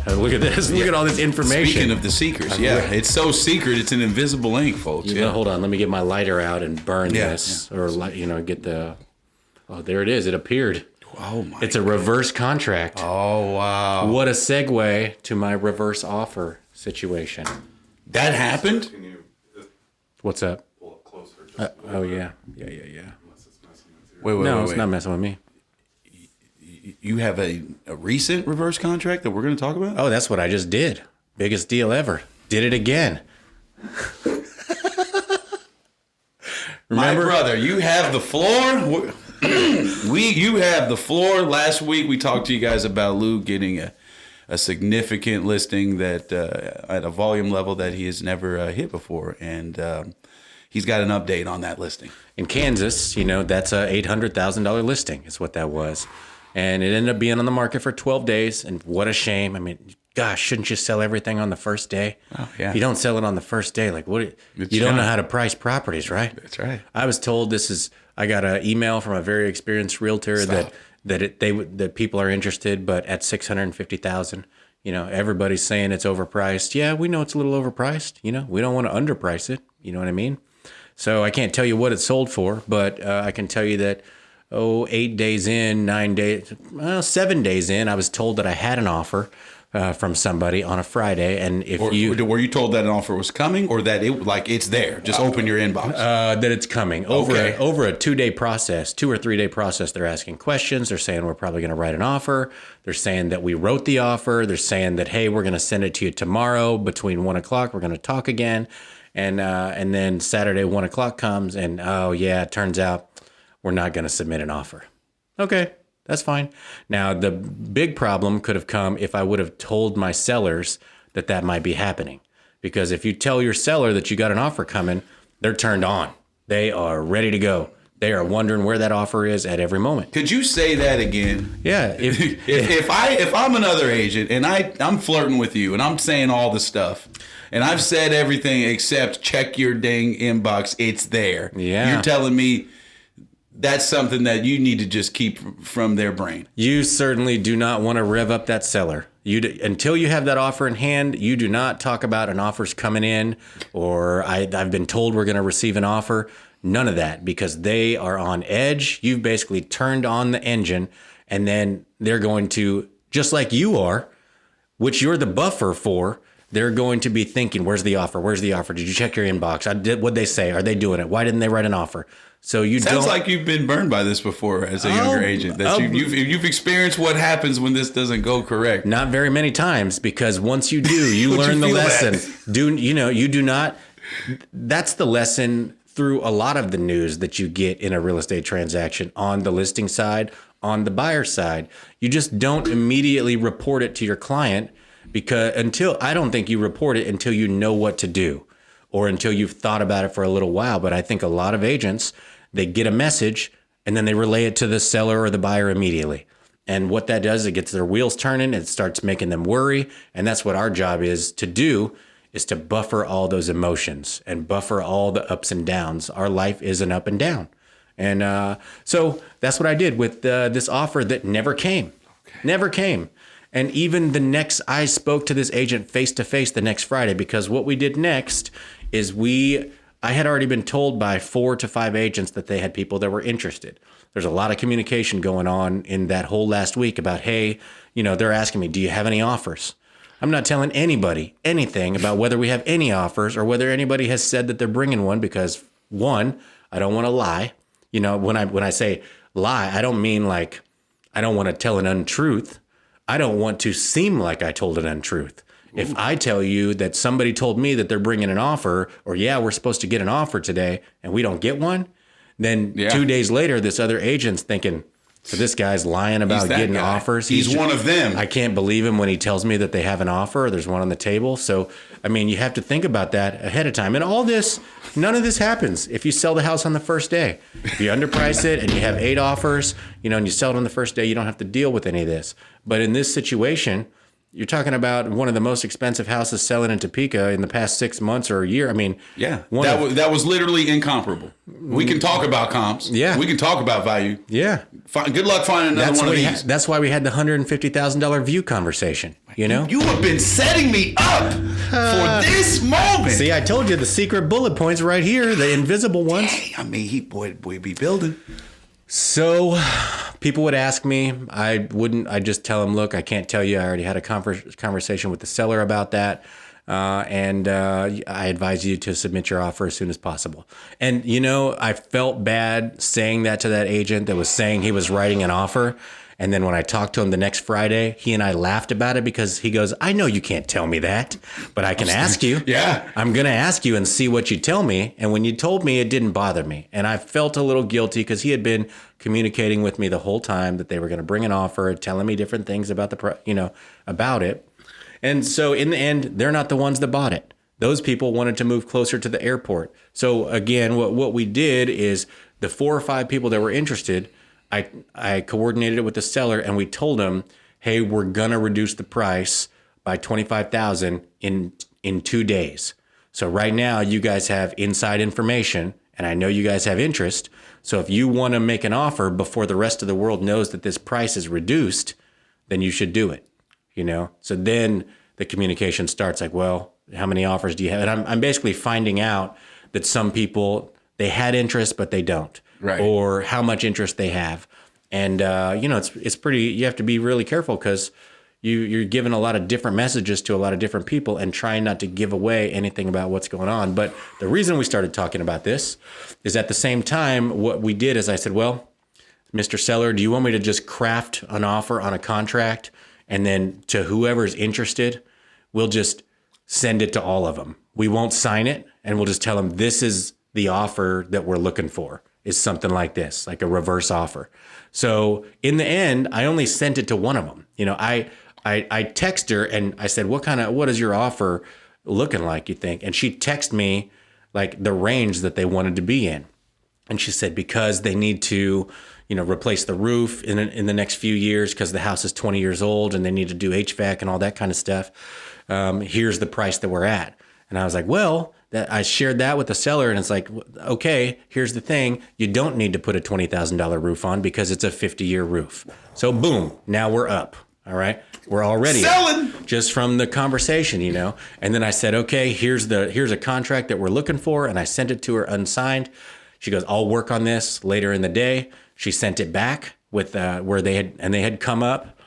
Look at this. Look at all this information. Speaking of the secrets, it's so secret. It's an invisible ink, folks. Hold on. Let me get my lighter out and burn this, or get the. Oh, there it is. It appeared. Oh my! It's a reverse contract. Oh wow! What a segue to my reverse offer situation. That happened? What's up? Pull up closer. Yeah. Wait. It's not messing with me. You have a recent reverse contract that we're going to talk about? Oh, that's what I just did. Biggest deal ever. Did it again. My brother, you have the floor. You have the floor. Last week we talked to you guys about Lou getting a significant listing that at a volume level that he has never hit before, and he's got an update on that listing in Kansas. That's a $800,000 listing is what that was, and it ended up being on the market for 12 days. And what a shame! I mean, gosh, shouldn't you sell everything on the first day? Oh, yeah. If you don't sell it on the first day, like what? You don't know how to price properties, right? That's right. I was told I got an email from a very experienced realtor that people are interested, but at $650,000. Everybody's saying it's overpriced. Yeah, we know it's a little overpriced. We don't want to underprice it. You know what I mean? So I can't tell you what it's sold for, but I can tell you that 8 days in, 7 days in, I was told that I had an offer from somebody on a Friday, and were you told that an offer was coming, or that it's there? Just open your inbox. That it's coming over a 2-day process, 2 or 3 day process. They're asking questions. They're saying we're probably going to write an offer. They're saying that we wrote the offer. They're saying that hey, we're going to send it to you tomorrow between 1 o'clock. We're going to talk again, and then Saturday 1 o'clock comes, and it turns out we're not going to submit an offer. Okay. That's fine. Now, the big problem could have come if I would have told my sellers that might be happening. Because if you tell your seller that you got an offer coming, they're turned on. They are ready to go. They are wondering where that offer is at every moment. Could you say that again? Yeah. If I'm another agent and I'm flirting with you and I'm saying all the stuff and I've said everything except check your dang inbox, it's there. Yeah. You're telling me that's something that you need to just keep from their brain. You certainly do not want to rev up that seller. Until you have that offer in hand, you do not talk about an offer's coming in or I've been told we're going to receive an offer. None of that, because they are on edge. You've basically turned on the engine, and then they're going to, just like you are, which you're the buffer for, they're going to be thinking, where's the offer? Where's the offer? Did you check your inbox? What'd they say? Are they doing it? Why didn't they write an offer? So Sounds like you've been burned by this before as a younger agent. That you've experienced what happens when this doesn't go correct. Not very many times, because once you do, you learn the lesson. You do not. That's the lesson through a lot of the news that you get in a real estate transaction on the listing side, on the buyer side. You just don't immediately report it to your client, because I don't think you report it until you know what to do or until you've thought about it for a little while. But I think a lot of agents, they get a message and then they relay it to the seller or the buyer immediately. And what that does, it gets their wheels turning. It starts making them worry. And that's what our job is to do, is to buffer all those emotions and buffer all the ups and downs. Our life is an up and down. And so that's what I did with this offer that never came. Never came. And even I spoke to this agent face to face the next Friday, because what we did next is I had already been told by 4 to 5 agents that they had people that were interested. There's a lot of communication going on in that whole last week about, hey, they're asking me, do you have any offers? I'm not telling anybody anything about whether we have any offers or whether anybody has said that they're bringing one, because one, I don't want to lie. When I say lie, I don't mean like I don't want to tell an untruth. I don't want to seem like I told an untruth. Ooh. If I tell you that somebody told me that they're bringing an offer, or we're supposed to get an offer today and we don't get one, then 2 days later, this other agent's thinking, so this guy's lying about getting offers. He's one of them. I can't believe him when he tells me that they have an offer or there's one on the table. So, you have to think about that ahead of time. And none of this happens if you sell the house on the first day. If you underprice it and you have 8 offers, and you sell it on the first day, you don't have to deal with any of this. But in this situation, you're talking about one of the most expensive houses selling in Topeka in the past 6 months or a year. That was literally incomparable. We can talk about comps. Yeah. We can talk about value. Yeah. Good luck finding another one of these. That's why we had the $150,000 view conversation. You know, you have been setting me up for this moment. See, I told you the secret bullet points right here, the invisible ones. Hey, I mean, boy be building. So people would ask me, I'd just tell them, look, I can't tell you. I already had a conversation with the seller about that. And I advise you to submit your offer as soon as possible. And, you know, I felt bad saying that to that agent that was saying he was writing an offer. And then when I talked to him the next Friday, he and I laughed about it because he goes, I know you can't tell me that, but I can ask you. Yeah. I'm going to ask you and see what you tell me. And when you told me, it didn't bother me. And I felt a little guilty because he had been communicating with me the whole time that they were going to bring an offer, telling me different things about about it. And so in the end, they're not the ones that bought it. Those people wanted to move closer to the airport. So again, what we did is the 4 or 5 people that were interested, I coordinated it with the seller and we told them, hey, we're going to reduce the price by $25,000 in 2 days. So right now you guys have inside information and I know you guys have interest. So if you want to make an offer before the rest of the world knows that this price is reduced, then you should do it. You know, so then the communication starts like, well, how many offers do you have? And I'm basically finding out that some people, they had interest, but they don't. Right. Or how much interest they have. And, you know, it's pretty, you have to be really careful because you're giving a lot of different messages to a lot of different people and trying not to give away anything about what's going on. But the reason we started talking about this is at the same time, what we did is I said, well, Mr. Seller, do you want me to just craft an offer on a contract? And then to whoever's interested, we'll just send it to all of them. We won't sign it, and we'll just tell them this is the offer that we're looking for, is something like this, like a reverse offer. So in the end, I only sent it to one of them. You know, I text her and I said, what is your offer looking like, you think? And she texted me like the range that they wanted to be in. And she said, because they need to, you know, replace the roof in the next few years because the house is 20 years old and they need to do HVAC and all that kind of stuff. Here's the price that we're at. And I was like, well, I shared that with the seller and it's like, okay, here's the thing. You don't need to put a $20,000 roof on because it's a 50-year roof. So boom, now we're up. All right. We're already selling just from the conversation, you know. And then I said, okay, here's a contract that we're looking for. And I sent it to her unsigned. She goes, I'll work on this later in the day. She sent it back with where they had come up,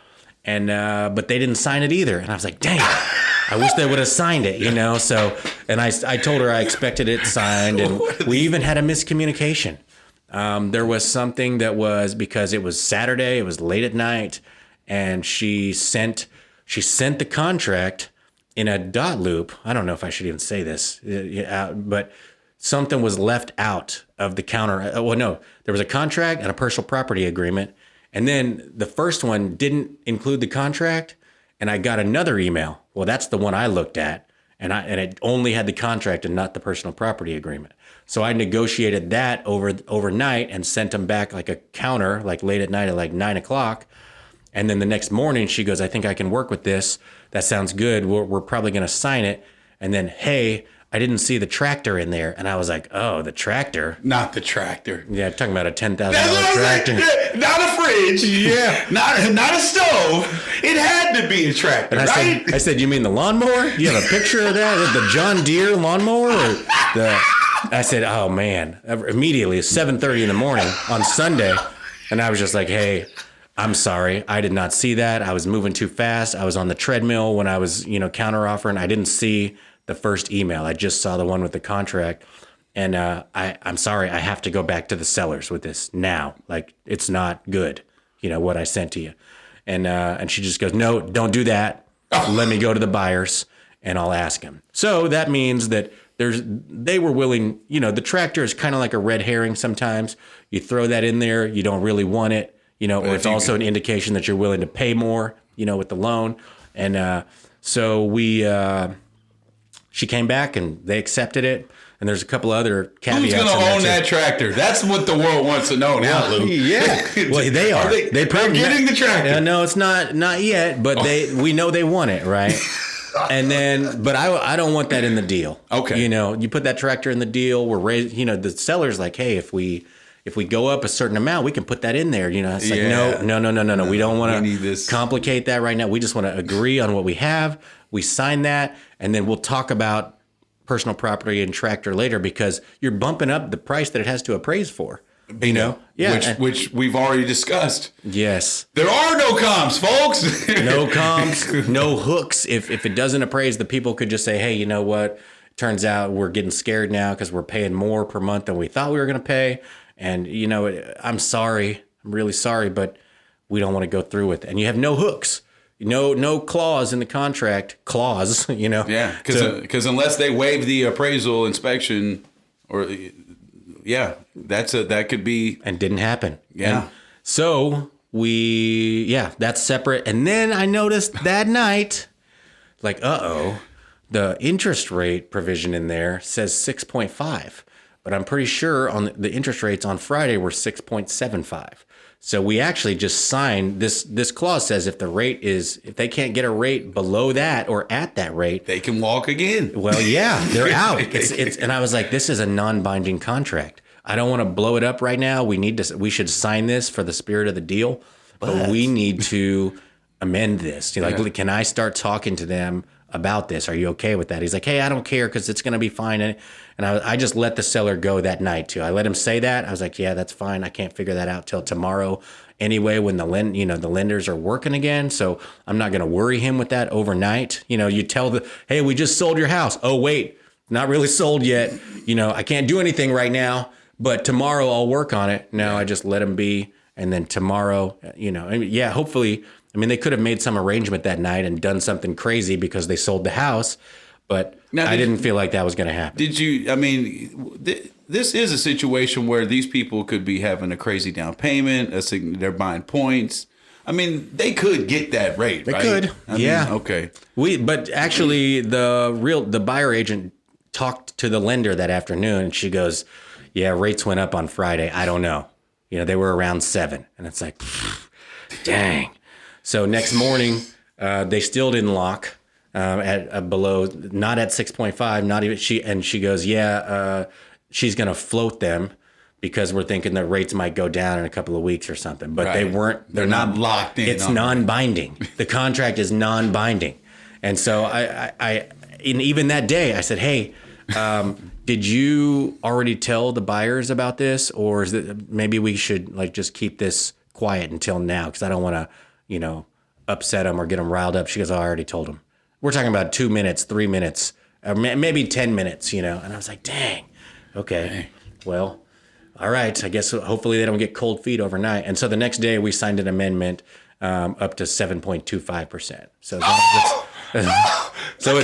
and but they didn't sign it either. And I was like, dang, I wish they would have signed it, you know. So, and I told her I expected it signed, and we even had a miscommunication. There was something that was because it was Saturday, it was late at night, and she sent the contract in a dot loop. I don't know if I should even say this, but something was left out of the counter. Well, no, there was a contract and a personal property agreement. And then the first one didn't include the contract. And I got another email. Well, that's the one I looked at. And it only had the contract and not the personal property agreement. So I negotiated that overnight and sent them back like a counter, like late at night at like 9 o'clock. And then the next morning she goes, I think I can work with this. That sounds good. We're probably going to sign it. And then, hey, I didn't see the tractor in there. And I was like, oh, the tractor. Not the tractor. Yeah, talking about a $10,000 tractor. Not a fridge. Yeah. Not a stove. It had to be a tractor, and I said, you mean the lawnmower? Do you have a picture of that? The John Deere lawnmower? I said, oh, man. Immediately, it's 7:30 in the morning on Sunday. And I was just like, hey, I'm sorry. I did not see that. I was moving too fast. I was on the treadmill when I was, counter offering. I didn't see the first email. I just saw the one with the contract. And I'm sorry. I have to go back to the sellers with this now. Like, it's not good, what I sent to you. And she just goes, no, don't do that. Let me go to the buyers and I'll ask them. So that means that they were willing, the tractor is kind of like a red herring sometimes. You throw that in there, you don't really want it, or it's also an indication that you're willing to pay more, with the loan. And so she came back and they accepted it. And there's a couple other caveats. Who's going to own that tractor? That's what the world wants to know now, Lou. Yeah. Well, they are. They're getting the tractor. No, it's not yet, but we know they want it, right? And then, but I don't want that in the deal. Okay. You put that tractor in the deal. We're raised, the seller's like, hey, if we if we go up a certain amount, we can put that in there. It's like, no. We don't want to complicate that right now. We just want to agree on what we have. We sign that, and then we'll talk about personal property and tractor later, because you're bumping up the price that it has to appraise for. Which we've already discussed. Yes. There are no comps, folks. No comps, no hooks. If it doesn't appraise, the people could just say, hey, you know what? Turns out we're getting scared now because we're paying more per month than we thought we were going to pay. And, I'm sorry. I'm really sorry, but we don't want to go through with it. And you have no hooks. No clause in the contract. Yeah, because unless they waive the appraisal inspection or... Yeah, that could be. And didn't happen. Yeah. And so that's separate. And then I noticed that night, like, the interest rate provision in there says 6.5. But I'm pretty sure on the interest rates on Friday were 6.75. So we actually just signed this clause says if they can't get a rate below that or at that rate, they can walk again. Well, yeah, they're out. And I was like, this is a non-binding contract. I don't want to blow it up right now. We should sign this for the spirit of the deal, but we need to amend this. Can I start talking to them about this? Are you okay with that? He's like, hey, I don't care because it's going to be fine. And I just let the seller go that night too. I let him say that. I was like, yeah, that's fine. I can't figure that out till tomorrow anyway, when the lenders are working again. So I'm not going to worry him with that overnight. You tell hey, we just sold your house. Oh, wait, not really sold yet. I can't do anything right now, but tomorrow I'll work on it. No, I just let him be. And then tomorrow, hopefully, they could have made some arrangement that night and done something crazy because they sold the house, but I didn't feel like that was going to happen. Did you, this is a situation where these people could be having a crazy down payment, they're buying points. They could get that rate, right? They could, okay. But actually the buyer agent talked to the lender that afternoon, and she goes, yeah, rates went up on Friday. I don't know. They were around 7, and it's like, dang. So next morning, they still didn't lock at below, not at 6.5, not even she goes, she's going to float them because we're thinking the rates might go down in a couple of weeks or something. But they're not locked in. It's non-binding. The contract is non-binding. And so I even that day I said, hey, did you already tell the buyers about this, or is it maybe we should just keep this quiet until now because I don't want to upset them or get them riled up. She goes, I already told them. We're talking about 2 minutes, 3 minutes, maybe 10 minutes, And I was like, dang, okay, well, all right. I guess hopefully they don't get cold feet overnight. And so the next day we signed an amendment up to 7.25%. So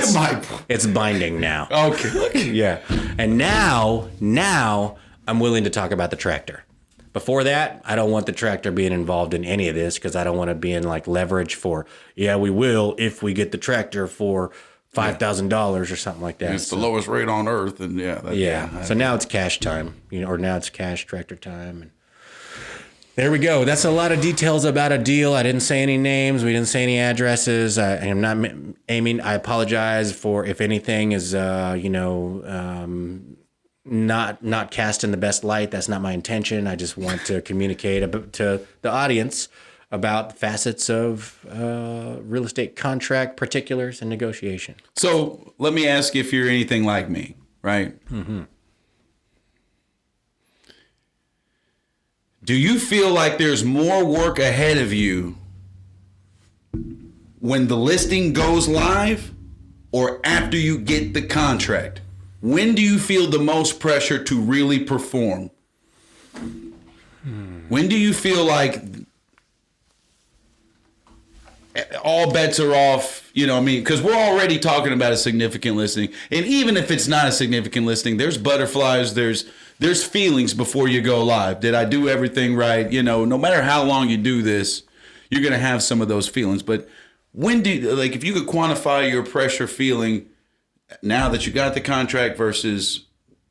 it's binding now. Okay. Yeah. And now I'm willing to talk about the tractor. Before that, I don't want the tractor being involved in any of this because I don't want to be in leverage for, we will if we get the tractor for $5,000 or something like that. It's the lowest rate on earth. And So now it's cash time, or now it's cash tractor time. And there we go. That's a lot of details about a deal. I didn't say any names. We didn't say any addresses. I am not aiming. I apologize for if anything is, not cast in the best light. That's not my intention. I just want to communicate to the audience about facets of real estate contract particulars and negotiation. So let me ask you if you're anything like me, right? Mm-hmm. Do you feel like there's more work ahead of you when the listing goes live or after you get the contract? When do you feel the most pressure to really perform? When do you feel like all bets are off? Because we're already talking about a significant listing. And even if it's not a significant listing, there's butterflies, there's feelings before you go live. Did I do everything right? No matter how long you do this, you're going to have some of those feelings. But when if you could quantify your pressure feeling now that you got the contract versus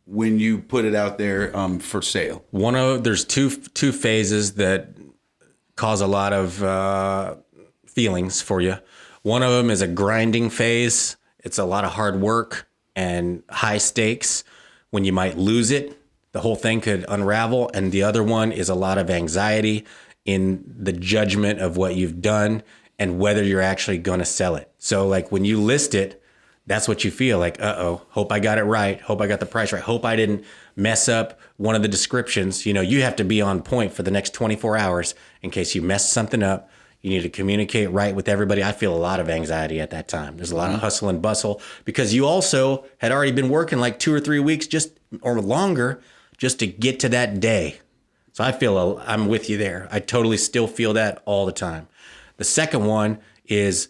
when you put it out there for sale? There's two phases that cause a lot of feelings for you. One of them is a grinding phase. It's a lot of hard work and high stakes when you might lose it. the whole thing could unravel. And the other one is a lot of anxiety in the judgment of what you've done and whether you're actually going to sell it. So like when you list it, that's what you feel like, hope I got it right. Hope I got the price right. Hope I didn't mess up one of the descriptions. You know, you have to be on point for the next 24 hours in case you mess something up. You need to communicate right with everybody. I feel a lot of anxiety at that time. There's a lot of hustle and bustle because you also had already been working like 2 or 3 weeks or longer just to get to that day. So I'm with you there. I totally still feel that all the time. The second one is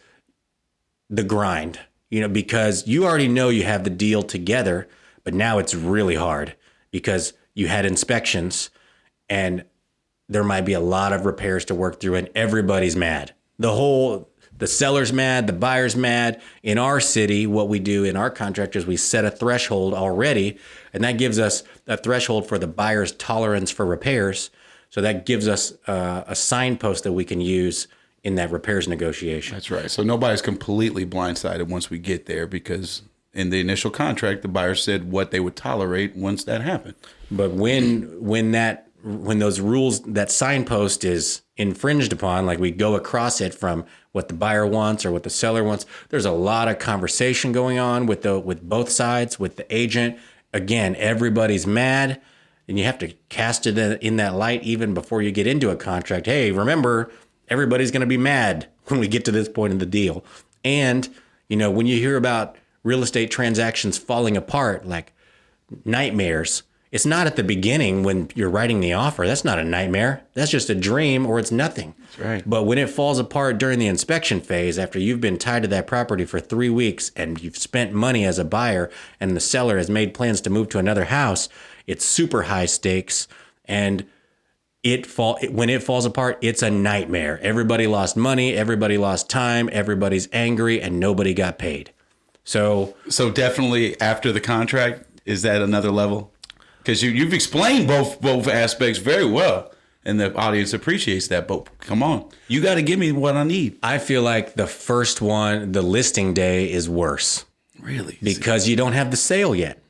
the grind. You know, because you already know you have the deal together, but now it's really hard because you had inspections and there might be a lot of repairs to work through and everybody's mad. The seller's mad, the buyer's mad. In our city, what we do in our contract is we set a threshold already, and that gives us a threshold for the buyer's tolerance for repairs. So that gives us a signpost that we can use in that repairs negotiation. That's right. So nobody's completely blindsided once we get there because in the initial contract, the buyer said what they would tolerate once that happened. But when those rules, that signpost is infringed upon, like we go across it from what the buyer wants or what the seller wants, there's a lot of conversation going on with both sides, with the agent. Again, everybody's mad, and you have to cast it in that light even before you get into a contract. Hey, remember, everybody's going to be mad when we get to this point in the deal. And, you know, when you hear about real estate transactions falling apart, like nightmares, it's not at the beginning when you're writing the offer. That's not a nightmare. That's just a dream or it's nothing. That's right. But when it falls apart during the inspection phase, after you've been tied to that property for 3 weeks and you've spent money as a buyer and the seller has made plans to move to another house, it's super high stakes. And when it falls apart, it's a nightmare. Everybody lost money, everybody lost time, everybody's angry, and nobody got paid. So definitely after the contract, is that another level? Because you've explained both aspects very well, and the audience appreciates that. But come on, you got to give me what I need. I feel like the first one, the listing day, is worse. Really? Because you don't have the sale yet.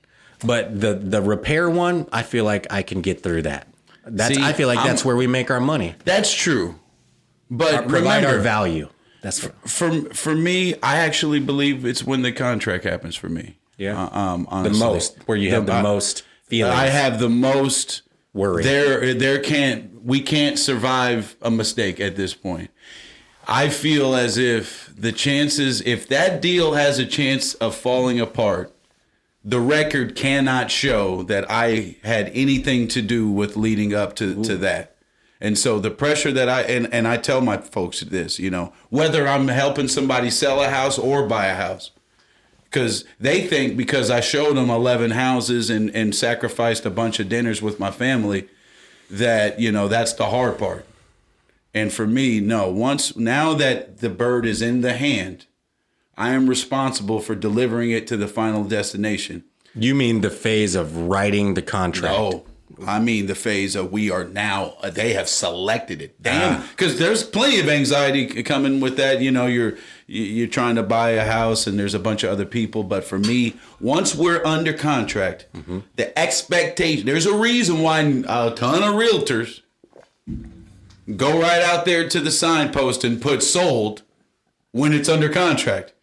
But the repair one, I feel like I can get through that. I feel like that's where we make our money. That's true. But provide our value. That's for me. I actually believe it's when the contract happens for me. Yeah. Honestly. The most where you have the most feelings. I have the most worry. We can't survive a mistake at this point. I feel as if if that deal has a chance of falling apart, the record cannot show that I had anything to do with leading up to that. And so the pressure that I tell my folks this, you know, whether I'm helping somebody sell a house or buy a house, because they think because I showed them 11 houses and sacrificed a bunch of dinners with my family, that, you know, that's the hard part. And for me, no, now that the bird is in the hand, I am responsible for delivering it to the final destination. You mean the phase of writing the contract? No, I mean the phase of they have selected it. Damn, because there's plenty of anxiety coming with that. You know, you're trying to buy a house and there's a bunch of other people. But for me, once we're under contract, the expectation, there's a reason why a ton of realtors go right out there to the signpost and put sold when it's under contract.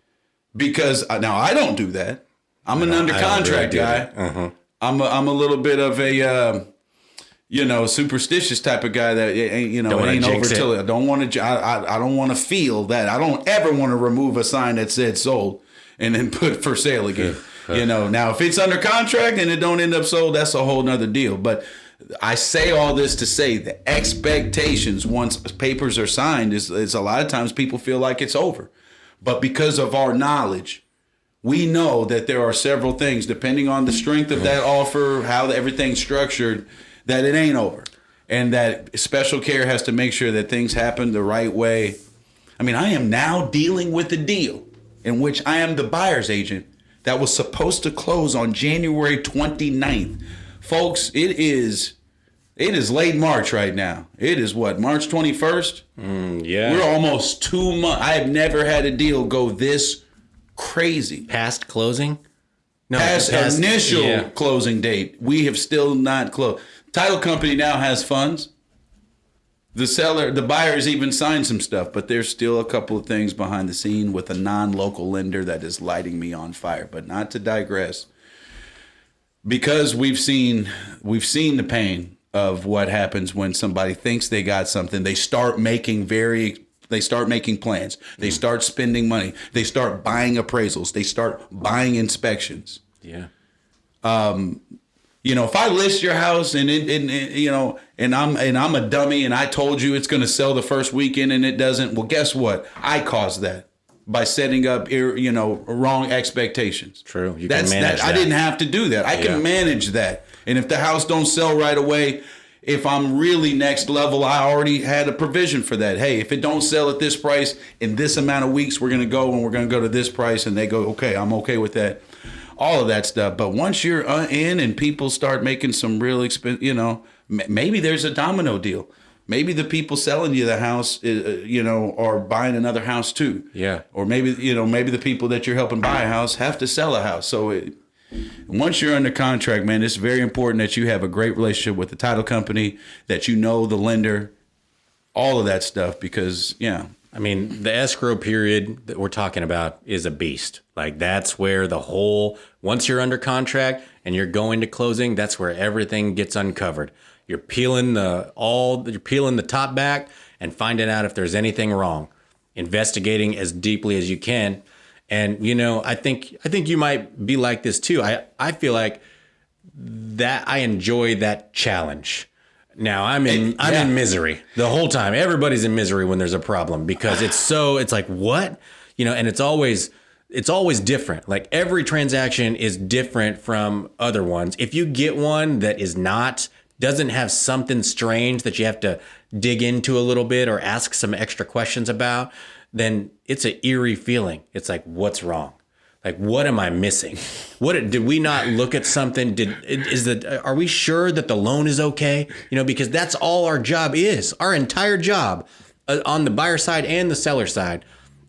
Because now I don't do that. I'm an under contract guy. I'm a little bit of a superstitious type of guy that ain't over till I don't want to. I don't want to feel that. I don't ever want to remove a sign that said sold and then put for sale again. Now if it's under contract and it don't end up sold, that's a whole nother deal. But I say all this to say the expectations once papers are signed is a lot of times people feel like it's over. But because of our knowledge, we know that there are several things, depending on the strength of that offer, how everything's structured, that it ain't over. And that special care has to make sure that things happen the right way. I mean, I am now dealing with a deal in which I am the buyer's agent that was supposed to close on January 29th. Folks, it is late March right now. It is what, March 21st? Yeah. We're almost 2 months. I have never had a deal go this crazy. Past closing? past initial closing date, we have still not closed. Title company now has funds. The buyer has even signed some stuff, but there's still a couple of things behind the scene with a non-local lender that is lighting me on fire. But not to digress, because we've seen the pain of what happens when somebody thinks they got something. They start making plans. They start spending money. They start buying appraisals. They start buying inspections. Yeah. If I list your house and I'm a dummy and I told you it's going to sell the first weekend and it doesn't, well, guess what? I caused that by setting up wrong expectations. True. You can manage that. I didn't have to do that. I can manage that. And if the house don't sell right away, if I'm really next level, I already had a provision for that. Hey, if it don't sell at this price in this amount of weeks, we're going to go to this price, and they go, okay, I'm okay with that. All of that stuff. But once you're in and people start making some real expense, maybe there's a domino deal. Maybe the people selling you the house, are buying another house too. Yeah. Or maybe the people that you're helping buy a house have to sell a house. So once you're under contract, man, it's very important that you have a great relationship with the title company, that you know the lender, all of that stuff, because, I mean, the escrow period that we're talking about is a beast. Like, that's where once you're under contract and you're going to closing, that's where everything gets uncovered. You're peeling the top back and finding out if there's anything wrong, investigating as deeply as you can. And, I think you might be like this too. I feel like that I enjoy that challenge. Now I'm in misery the whole time. Everybody's in misery when there's a problem, because it's like, what? And it's always different. Like, every transaction is different from other ones. If you get one that doesn't have something strange that you have to dig into a little bit or ask some extra questions about, then it's an eerie feeling. It's like, what's wrong? Like, what am I missing? Did we not look at something? Are we sure that the loan is okay? Because that's all our job is. Our entire job on the buyer side and the seller side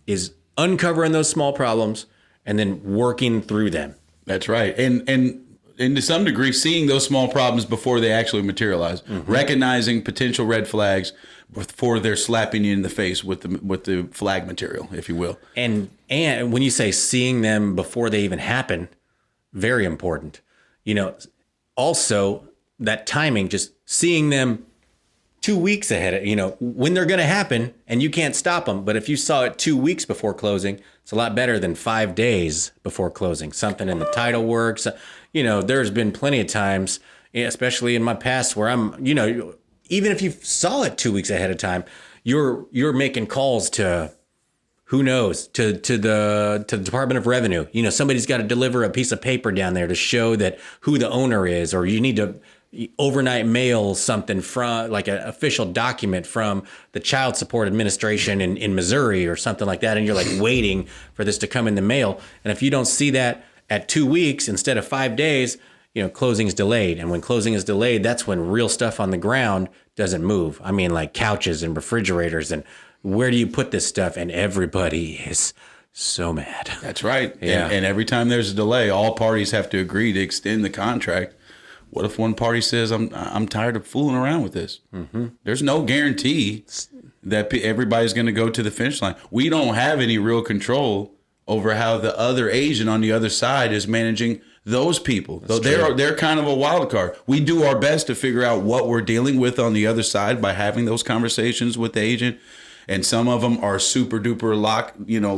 is uncovering those small problems and then working through them. That's right. And to some degree, seeing those small problems before they actually materialize, recognizing potential red flags before they're slapping you in the face with the flag material, if you will. And when you say seeing them before they even happen, very important. Also that timing, just seeing them 2 weeks ahead of, when they're going to happen, and you can't stop them. But if you saw it 2 weeks before closing, it's a lot better than 5 days before closing. Something in the title works. There's been plenty of times, especially in my past, where I'm, even if you saw it 2 weeks ahead of time, you're making calls to, who knows, to the Department of Revenue. Somebody's got to deliver a piece of paper down there to show that who the owner is, or you need to overnight mail something from, like, an official document from the Child Support Administration in Missouri or something like that, and you're like waiting for this to come in the mail. And if you don't see that at 2 weeks instead of 5 days, closing is delayed. And when closing is delayed, that's when real stuff on the ground doesn't move. I mean, like couches and refrigerators, and where do you put this stuff? And everybody is so mad. That's right. Yeah. And every time there's a delay, all parties have to agree to extend the contract. What if one party says, I'm tired of fooling around with this? Mm-hmm. There's no guarantee that everybody's going to go to the finish line. We don't have any real control over how the other agent on the other side is managing those people. So they're kind of a wild card. We do our best to figure out what we're dealing with on the other side by having those conversations with the agent. And some of them are super duper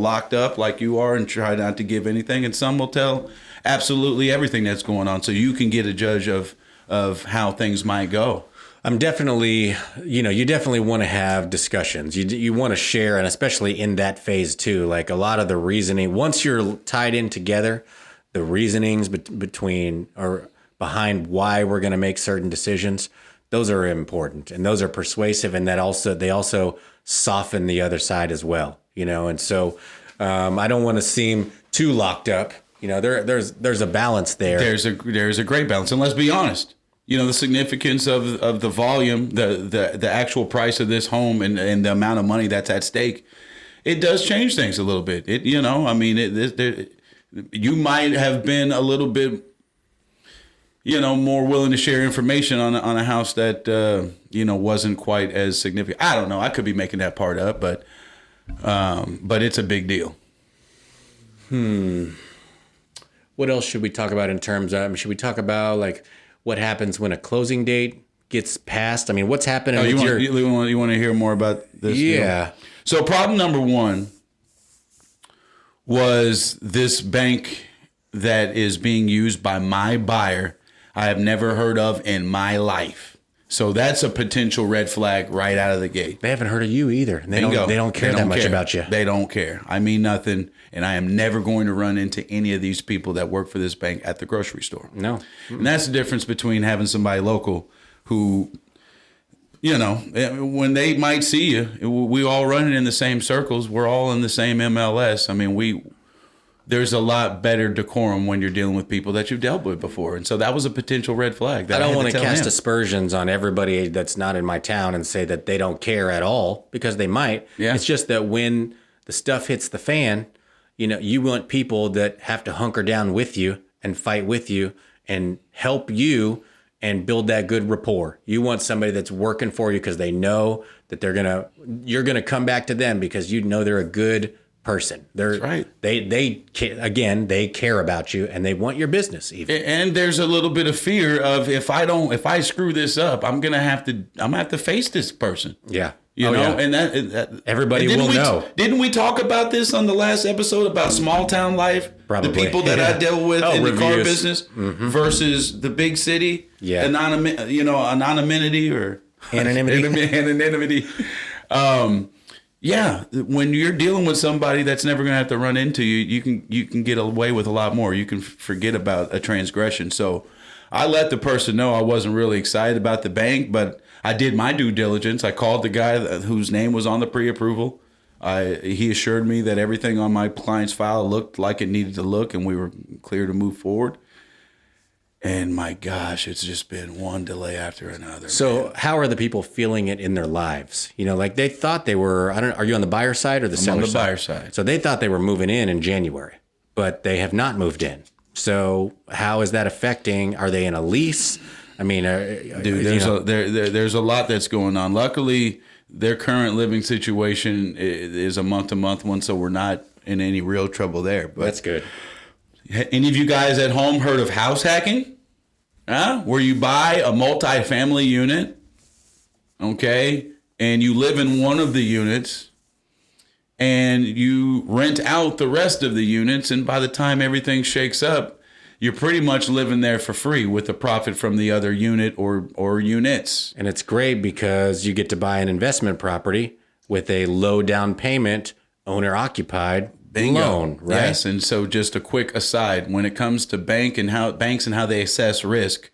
locked up like you are and try not to give anything. And some will tell absolutely everything that's going on, so you can get a judge of how things might go. I'm definitely, you definitely want to have discussions. You want to share, and especially in that phase too, like a lot of the reasoning, once you're tied in together, the reasonings between or behind why we're going to make certain decisions, those are important and those are persuasive, and they also soften the other side as well, and so I don't want to seem too locked up. There's a balance there. There's a great balance, and let's be honest. The significance of the volume, the actual price of this home, and the amount of money that's at stake, it does change things a little bit. you might have been a little bit, more willing to share information on a house that, wasn't quite as significant. I don't know. I could be making that part up, but it's a big deal. What else should we talk about in terms of, should we talk about like what happens when a closing date gets passed? I mean, what's happening with you want to hear more about this? Yeah. Deal? So problem number one was this bank that is being used by my buyer I have never heard of in my life. So that's a potential red flag right out of the gate. They haven't heard of you either. And they don't care that much about you. They don't care. I mean nothing. And I am never going to run into any of these people that work for this bank at the grocery store. No. And that's the difference between having somebody local who, when they might see you, we all running in the same circles. We're all in the same MLS. I mean, there's a lot better decorum when you're dealing with people that you've dealt with before. And so that was a potential red flag. I don't want to cast aspersions on everybody that's not in my town and say that they don't care at all, because they might. Yeah. It's just that when the stuff hits the fan, you want people that have to hunker down with you and fight with you and help you and build that good rapport. You want somebody that's working for you because they know that you're going to come back to them because they're a good person. That's right. They care about you and they want your business even. And there's a little bit of fear of if I screw this up, I'm gonna have to face this person. Yeah. Yeah. And that everybody will know. Didn't we talk about this on the last episode about small town life? Probably. The people that I deal with in reviews. the car business versus the big city. Yeah. Anonymity or anonymity. Yeah, when you're dealing with somebody that's never going to have to run into you, you can get away with a lot more. You can forget about a transgression. So I let the person know I wasn't really excited about the bank, but I did my due diligence. I called the guy whose name was on the pre-approval. He assured me that everything on my client's file looked like it needed to look, and we were clear to move forward. And my gosh, it's just been one delay after another. So how are the people feeling it in their lives? Like they thought they were, are you on the buyer side or the seller side? On the buyer side. So they thought they were moving in January, but they have not moved in. So how is that affecting? Are they in a lease? I mean, dude, there's a lot that's going on. Luckily, their current living situation is a month-to-month one, so we're not in any real trouble there. But that's good. Any of you guys at home heard of house hacking? Where you buy a multi-family unit, okay, and you live in one of the units, and you rent out the rest of the units, and by the time everything shakes up, you're pretty much living there for free with the profit from the other unit or units. And it's great because you get to buy an investment property with a low down payment, owner-occupied loan, right? Yes, and so just a quick aside, when it comes to banks and how they assess risk,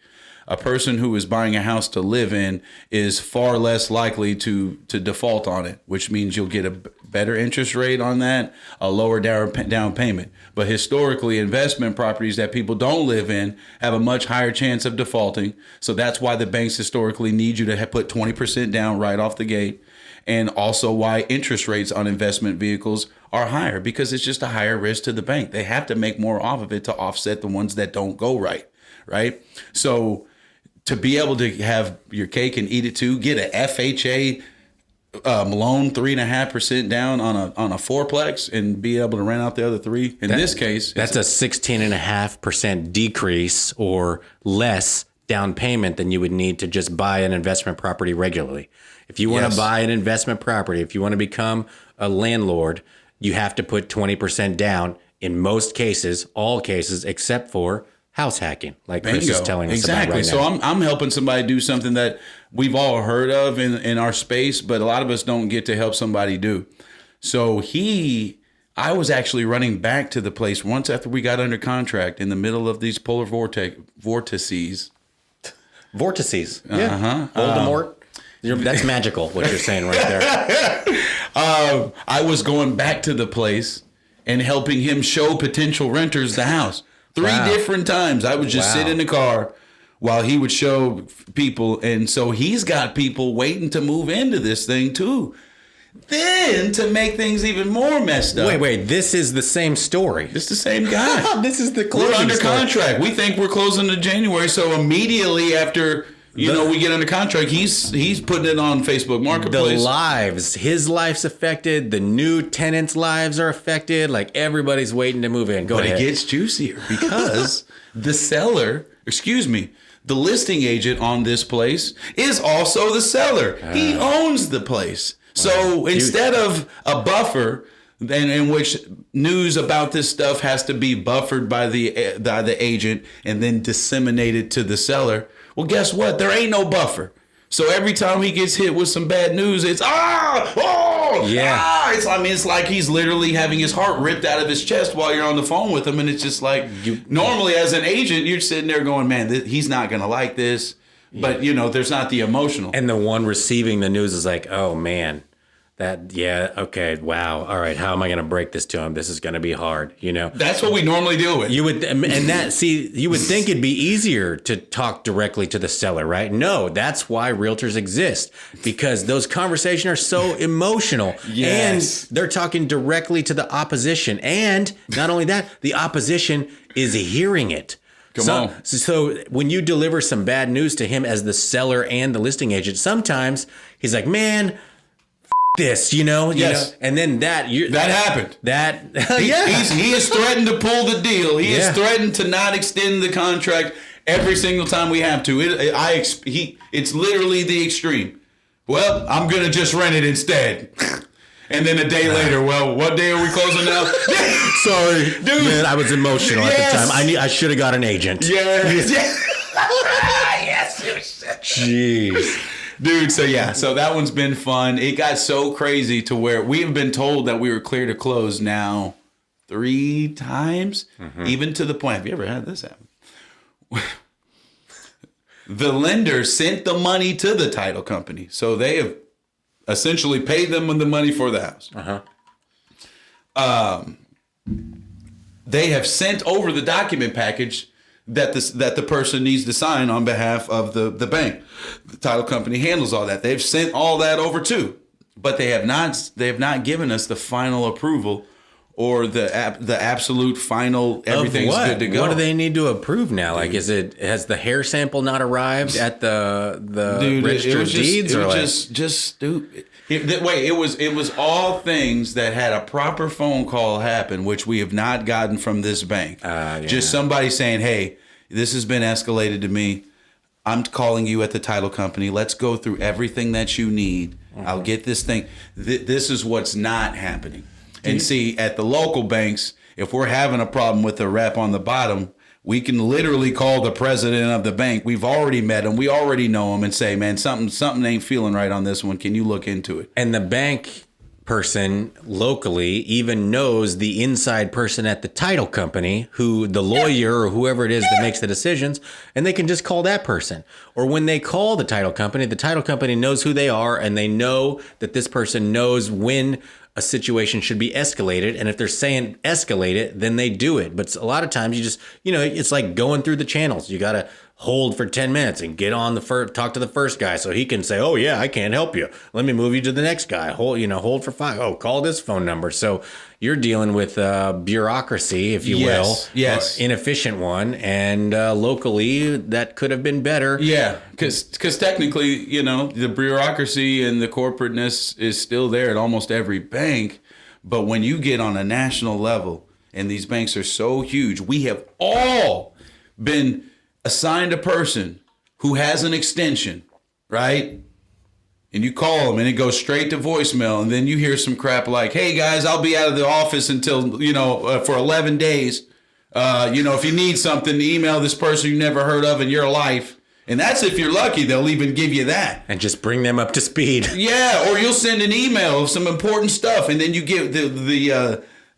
a person who is buying a house to live in is far less likely to default on it, which means you'll get a better interest rate on that, a lower down payment. But historically, investment properties that people don't live in have a much higher chance of defaulting. So that's why the banks historically need you to put 20% down right off the gate. And also why interest rates on investment vehicles are higher, because it's just a higher risk to the bank. They have to make more off of it to offset the ones that don't go right? So to be able to have your cake and eat it too, get an FHA loan 3.5% down on a fourplex and be able to rent out the other three. In this case, that's a 16.5% decrease or less down payment than you would need to just buy an investment property regularly. If you want to buy an investment property, if you want to become a landlord, you have to put 20% down in most cases, all cases, except for house hacking, like Chris is telling us about right now. So I'm helping somebody do something that we've all heard of in our space, but a lot of us don't get to help somebody do. So I was actually running back to the place once after we got under contract in the middle of these polar vortices. Vortices. Yeah. Voldemort. That's magical, what you're saying right there. I was going back to the place and helping him show potential renters the house. Three different times. I would just sit in the car while he would show people. And so he's got people waiting to move into this thing too. Then to make things even more messed up. Wait. This is the same story. It's the same guy. This is the closing We're under story. contract. We think we're closing in January. So immediately after, we get under contract, he's putting it on Facebook Marketplace. His life's affected. The new tenants' lives are affected. Like everybody's waiting to move in. Go ahead. But it gets juicier because the listing agent on this place is also the seller. He owns the place. So instead of a buffer in which news about this stuff has to be buffered by the agent and then disseminated to the seller, well, guess what? There ain't no buffer. So every time he gets hit with some bad news, it's it's like he's literally having his heart ripped out of his chest while you're on the phone with him, and it's just like normally as an agent, you're sitting there going, "Man, he's not gonna like this," but there's not the emotional. And the one receiving the news is like, "Oh man, okay, wow, all right, how am I going to break this to him? This is going to be hard." That's what we normally deal with. You would think it'd be easier to talk directly to the seller, right? No, that's why realtors exist, because those conversations are so emotional. Yes. And they're talking directly to the opposition. And not only that, the opposition is hearing it. So when you deliver some bad news to him as the seller and the listing agent, sometimes he's like, "Man, this, Yes. and then that happened. He has threatened to pull the deal. He has threatened to not extend the contract every single time we have to. It's literally the extreme. Well, I'm gonna just rent it instead. And then a day later, well, what day are we closing now? Sorry, dude. Man, I was emotional at the time. I should have got an agent. Yes. Jeez. Dude, so that one's been fun. It got so crazy to where we have been told that we were clear to close now 3 times, even to the point. Have you ever had this happen? The lender sent the money to the title company, so they have essentially paid them the money for the house. They have sent over the document package that the person needs to sign on behalf of the bank. The title company handles all that. They've sent all that over too, but they have not given us the final approval or the absolute final everything's good to go. What do they need to approve now? Like, has the hair sample not arrived at the register of deeds? It was just stupid. It was all things that had a proper phone call happen, which we have not gotten from this bank. Just somebody saying, "Hey, this has been escalated to me. I'm calling you at the title company. Let's go through everything that you need. I'll get this thing." This is what's not happening. And see, at the local banks, if we're having a problem with the rep on the bottom, we can literally call the president of the bank. We've already met him. We already know him, and say, "Man, something ain't feeling right on this one. Can you look into it?" And the bank person locally even knows the inside person at the title company, who the lawyer or whoever it is that makes the decisions, and they can just call that person. Or when they call the title company knows who they are, and they know that this person knows when a situation should be escalated. And if they're saying escalate it, then they do it. But a lot of times you just, it's like going through the channels. You got to hold for 10 minutes and get on talk to the first guy so he can say, "Oh yeah, I can't help you. Let me move you to the next guy. Hold for 5. Oh, call this phone number." So you're dealing with bureaucracy, if you will. Yes. Inefficient one. And locally, that could have been better. Yeah, because technically, the bureaucracy and the corporateness is still there at almost every bank. But when you get on a national level, and these banks are so huge, we have all been assigned a person who has an extension, right? And you call them and it goes straight to voicemail. And then you hear some crap like, "Hey guys, I'll be out of the office until, for 11 days. If you need something, email this person you never heard of in your life." And that's if you're lucky, they'll even give you that. And just bring them up to speed. Yeah, or you'll send an email of some important stuff, and then you get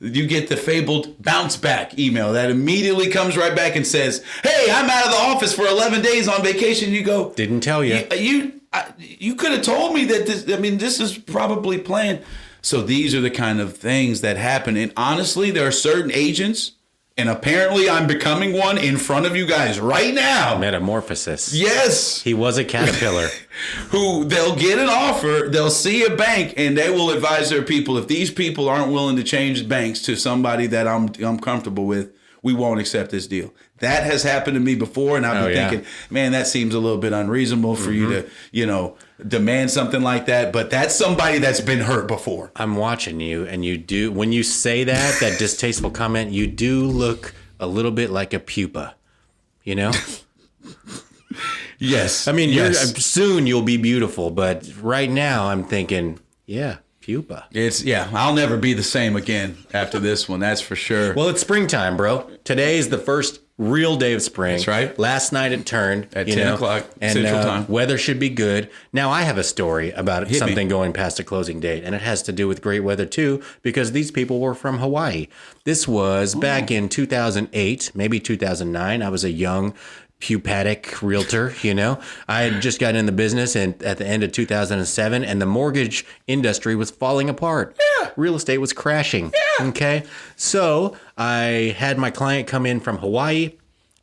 you get the fabled bounce back email that immediately comes right back and says, "Hey, I'm out of the office for 11 days on vacation." You go, "Didn't tell you. You could have told me that this is probably planned." So these are the kind of things that happen. And honestly, there are certain agents And apparently I'm becoming one in front of you guys right now. Metamorphosis. Yes. He was a caterpillar. Who they'll get an offer, they'll see a bank, and they will advise their people, if these people aren't willing to change banks to somebody that I'm comfortable with, we won't accept this deal. That has happened to me before, and I've been thinking, man, that seems a little bit unreasonable for you to, demand something like that. But that's somebody that's been hurt before. I'm watching you, and you do, when you say that distasteful comment, you do look a little bit like a pupa, you know? Yes. I mean, soon you'll be beautiful, but right now I'm thinking, pupa. I'll never be the same again after this one, that's for sure. Well, it's springtime, bro. Today is the first real day of spring. That's right. Last night it turned. At 10 o'clock and, Central Time. Weather should be good. Now, I have a story about something going past a closing date, and it has to do with great weather, too, because these people were from Hawaii. This was back in 2008, maybe 2009. I was a young pupatic realtor, I had just gotten in the business and at the end of 2007, and the mortgage industry was falling apart. Yeah. Real estate was crashing. Yeah. Okay. So I had my client come in from Hawaii.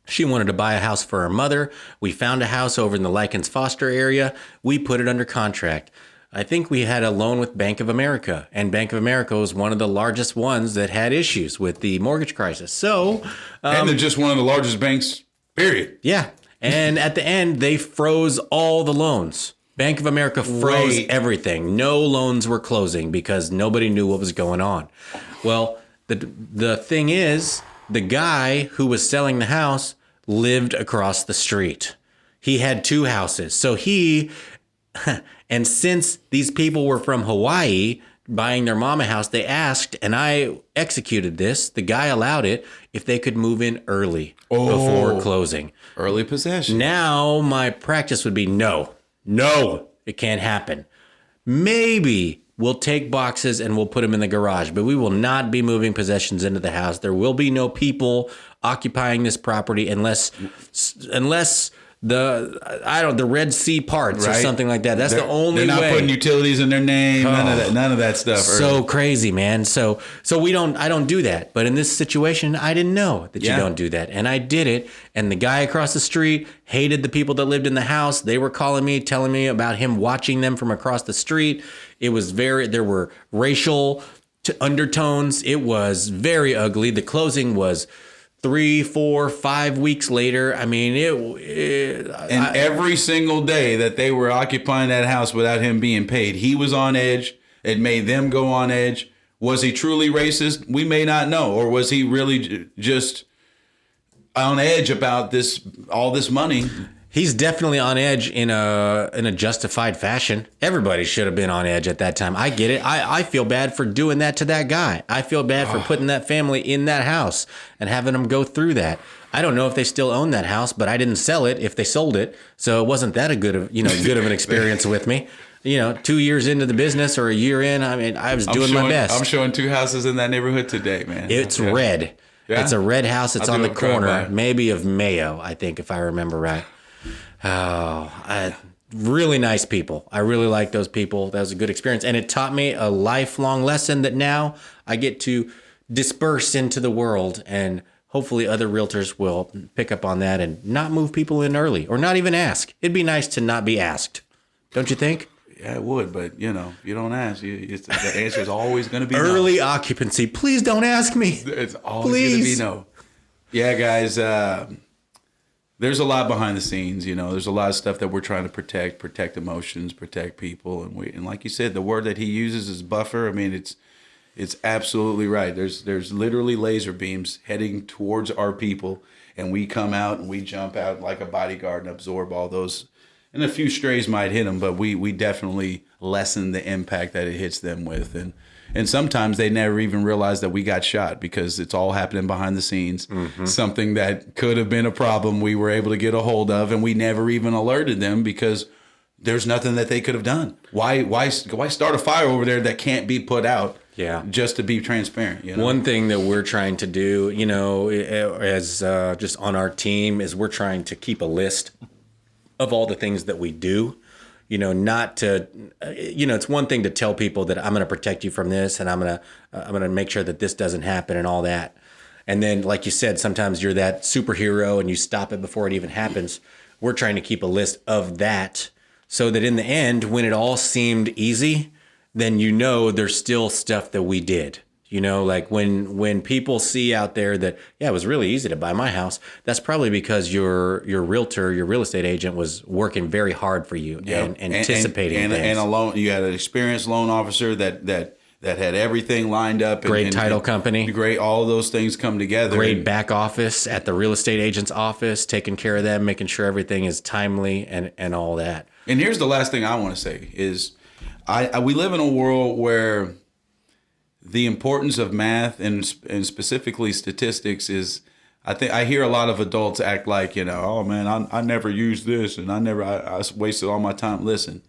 She wanted to buy a house for her mother. We found a house over in the Lycans Foster area. We put it under contract. I think we had a loan with Bank of America, and Bank of America was one of the largest ones that had issues with the mortgage crisis. So, and they're just one of the largest banks, period. Yeah. And at the end, they froze all the loans. Bank of America froze everything. No loans were closing because nobody knew what was going on. Well, the thing is, the guy who was selling the house lived across the street. He had two houses. So and since these people were from Hawaii buying their mama house, they asked, and I executed this, the guy allowed it, if they could move in early before closing. Early possession. Now my practice would be no, it can't happen. Maybe we'll take boxes and we'll put them in the garage, but we will not be moving possessions into the house. There will be no people occupying this property unless the Red Sea parts or something like that. That's the only way. They're not putting utilities in their name. None of that stuff. So crazy, man. So I don't do that. But in this situation, I didn't know that you don't do that. And I did it. And the guy across the street hated the people that lived in the house. They were calling me, telling me about him watching them from across the street. There were racial undertones. It was very ugly. The closing was 3, 4, 5 weeks later. I mean, every single day that they were occupying that house without him being paid, he was on edge. It made them go on edge. Was he truly racist? We may not know. Or was he really just on edge about all this money? He's definitely on edge in a justified fashion. Everybody should have been on edge at that time. I get it. I feel bad for doing that to that guy. I feel bad for putting that family in that house and having them go through that. I don't know if they still own that house, but I didn't sell it if they sold it. So it wasn't that good of an experience with me. 2 years into the business or a year in, I mean, I was doing my best. I'm showing 2 houses in that neighborhood today, man. It's red. Yeah. It's a red house. It's on the corner, maybe of Mayo, I think, if I remember right. Really nice people. I really like those people. That was a good experience. And it taught me a lifelong lesson that now I get to disperse into the world, and hopefully other realtors will pick up on that and not move people in early or not even ask. It'd be nice to not be asked. Don't you think? Yeah, it would. But, if you don't ask, the answer is always going to be early occupancy. Please don't ask me. It's always going to be no. Yeah, guys. There's a lot behind the scenes, There's a lot of stuff that we're trying to protect emotions, protect people, and like you said, the word that he uses is buffer. I mean, it's absolutely right. There's literally laser beams heading towards our people, and we come out and we jump out like a bodyguard and absorb all those. And a few strays might hit them, but we definitely lessen the impact that it hits them with, and sometimes they never even realize that we got shot because it's all happening behind the scenes. Mm-hmm. Something that could have been a problem we were able to get a hold of, and we never even alerted them because there's nothing that they could have done. Why start a fire over there that can't be put out? Yeah, just to be transparent. One thing that we're trying to do, as just on our team, is we're trying to keep a list of all the things that we do. Not to, it's one thing to tell people that I'm going to protect you from this and I'm going to make sure that this doesn't happen and all that. And then, like you said, sometimes you're that superhero and you stop it before it even happens. We're trying to keep a list of that so that in the end, when it all seemed easy, then there's still stuff that we did. Like when people see out there that, it was really easy to buy my house, that's probably because your realtor, your real estate agent was working very hard for you and anticipating things. And you had an experienced loan officer that had everything lined up. Great title company. Great, all of those things come together. Great back office at the real estate agent's office, taking care of them, making sure everything is timely and all that. And here's the last thing I want to say is we live in a world where the importance of math and specifically statistics is, I think I hear a lot of adults act like, oh man, I never used this and I wasted all my time. Listen,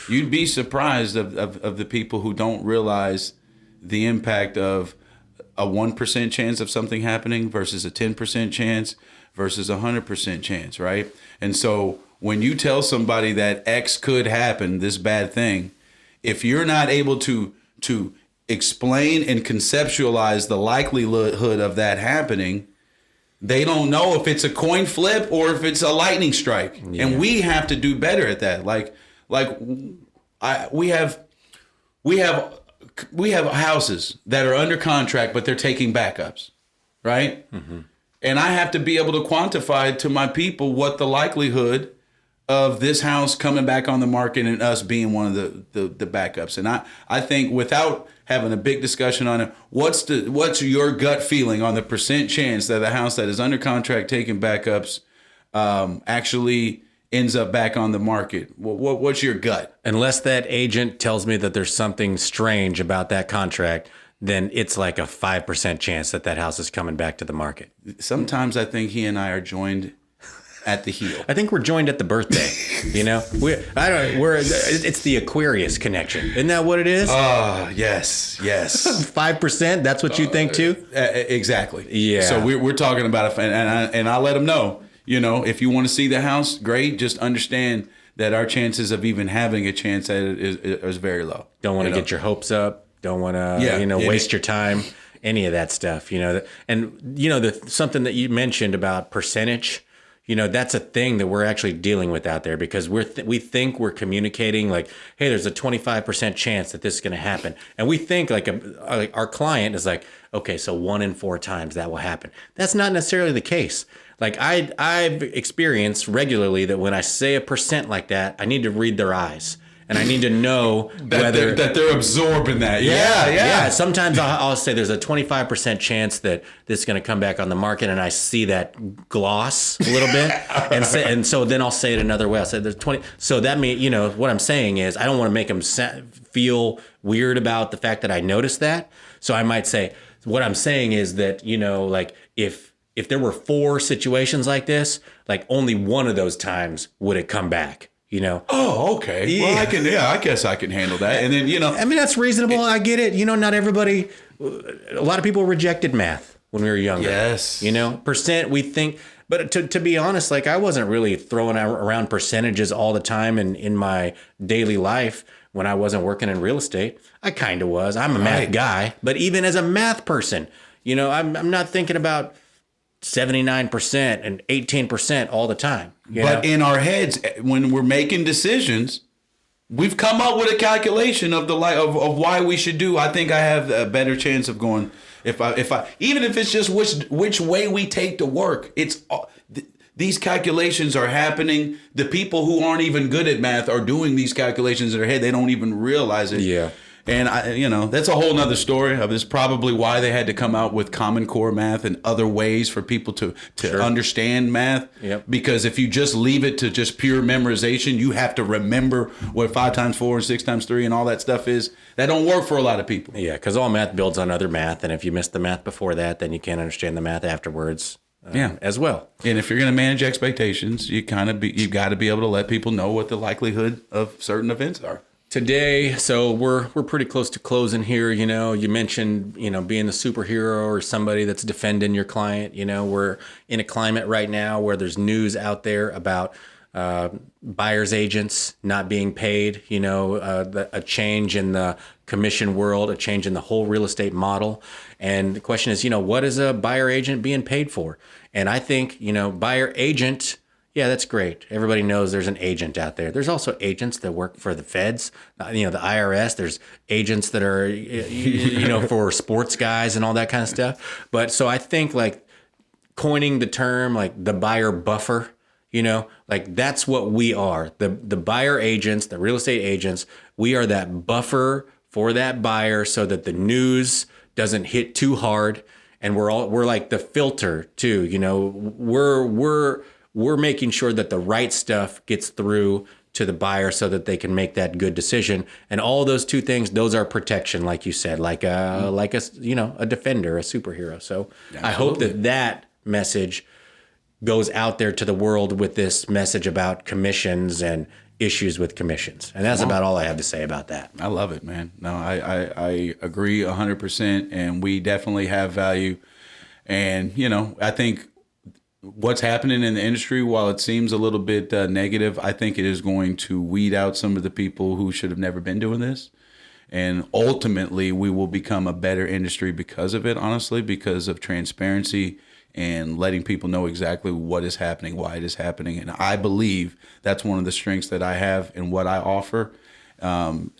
you'd be surprised of the people who don't realize the impact of a 1% chance of something happening versus a 10% chance versus a 100% chance, right? And so when you tell somebody that X could happen, this bad thing, if you're not able to explain and conceptualize the likelihood of that happening, they don't know if it's a coin flip or if it's a lightning strike. Yeah. And we have to do better at that. We have houses that are under contract, but they're taking backups, right? Mm-hmm. And I have to be able to quantify to my people what the likelihood of this house coming back on the market and us being one of the backups. And I think without having a big discussion on it, what's your gut feeling on the percent chance that a house that is under contract taking backups actually ends up back on the market? What's your gut? Unless that agent tells me that there's something strange about that contract, then it's like a 5% chance that house is coming back to the market. Sometimes I think he and I are joined at the heel. I think we're joined at the birthday. It's the Aquarius connection. Isn't that what it is? Oh, yes. 5%. That's what you think too. Exactly. Yeah. So we're talking about it, and I let them know. If you want to see the house, great. Just understand that our chances of even having a chance at it is very low. Don't want to get your hopes up. Don't want to waste your time. Any of that stuff. Something that you mentioned about percentage. That's a thing that we're actually dealing with out there because we think we're communicating like, hey, there's a 25% chance that this is going to happen. And we think like our client is like, okay, so 1 in 4 times that will happen. That's not necessarily the case. Like I've experienced regularly that when I say a percent like that, I need to read their eyes. And I need to know that they're absorbing that. Yeah. Sometimes I'll say there's a 25% chance that this is going to come back on the market, and I see that gloss a little bit, and so then I'll say it another way. I'll say there's 20. So that means what I'm saying is I don't want to make them feel weird about the fact that I noticed that. So I might say what I'm saying is that like if there were 4 situations like this, like only one of those times would it come back. Oh, okay. Yeah. Well, I guess I can handle that. And then, I mean, that's reasonable. I get it. Not everybody, a lot of people rejected math when we were younger. Yes. Percent, we think, but to be honest, like I wasn't really throwing around percentages all the time in my daily life when I wasn't working in real estate. I kind of was. I'm a math guy, but even as a math person, I'm not thinking about 79% and 18% all the time. But in our heads, when we're making decisions, we've come up with a calculation of of why we should do. I think I have a better chance of going if I even if it's just which way we take to work. It's these calculations are happening. The people who aren't even good at math are doing these calculations in their head. They don't even realize it. Yeah. And that's a whole nother story. That's probably why they had to come out with Common Core math and other ways for people to understand math. Yep. Because if you just leave it to just pure memorization, you have to remember what 5 times 4 and 6 times 3 and all that stuff is. That don't work for a lot of people. Yeah, because all math builds on other math, and if you miss the math before that, then you can't understand the math afterwards. As well. And if you're going to manage expectations, you've got to be able to let people know what the likelihood of certain events are. Today, so we're pretty close to closing here. You mentioned, being the superhero or somebody that's defending your client. We're in a climate right now where there's news out there about buyer's agents not being paid, a change in the commission world, a change in the whole real estate model. And the question is, what is a buyer agent being paid for? And I think, buyer agent, yeah, that's great. Everybody knows there's an agent out there. There's also agents that work for the feds, the IRS. There's agents that are, for sports guys and all that kind of stuff. But so I think like coining the term like the buyer buffer, like that's what we are. The buyer agents, the real estate agents, we are that buffer for that buyer so that the news doesn't hit too hard. And we're like the filter too, we're making sure that the right stuff gets through to the buyer so that they can make that good decision. And all those two things, those are protection, like you said, like a defender, a superhero. So absolutely. I hope that message goes out there to the world with this message about commissions and issues with commissions. And that's about all I have to say about that. I love it, man. No, I agree 100%. And we definitely have value. And, I think what's happening in the industry, while it seems a little bit negative, I think it is going to weed out some of the people who should have never been doing this. And ultimately, we will become a better industry because of it, honestly, because of transparency and letting people know exactly what is happening, why it is happening. And I believe that's one of the strengths that I have and what I offer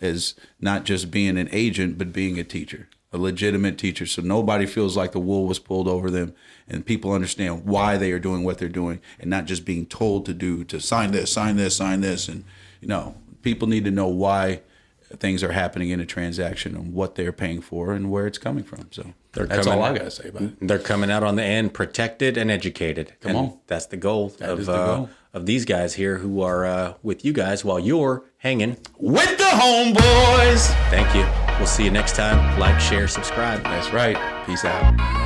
is not just being an agent, but being a teacher. A legitimate teacher, so nobody feels like the wool was pulled over them, and people understand why they are doing what they're doing, and not just being told to sign this, and people need to know why things are happening in a transaction and what they're paying for and where it's coming from. So that's all I gotta say about it. They're coming out on the end protected and educated. Come on, that's the goal of these guys here who are with you guys while you're hanging with the homeboys. Thank you. We'll see you next time. Like, share, subscribe. That's right. Peace out.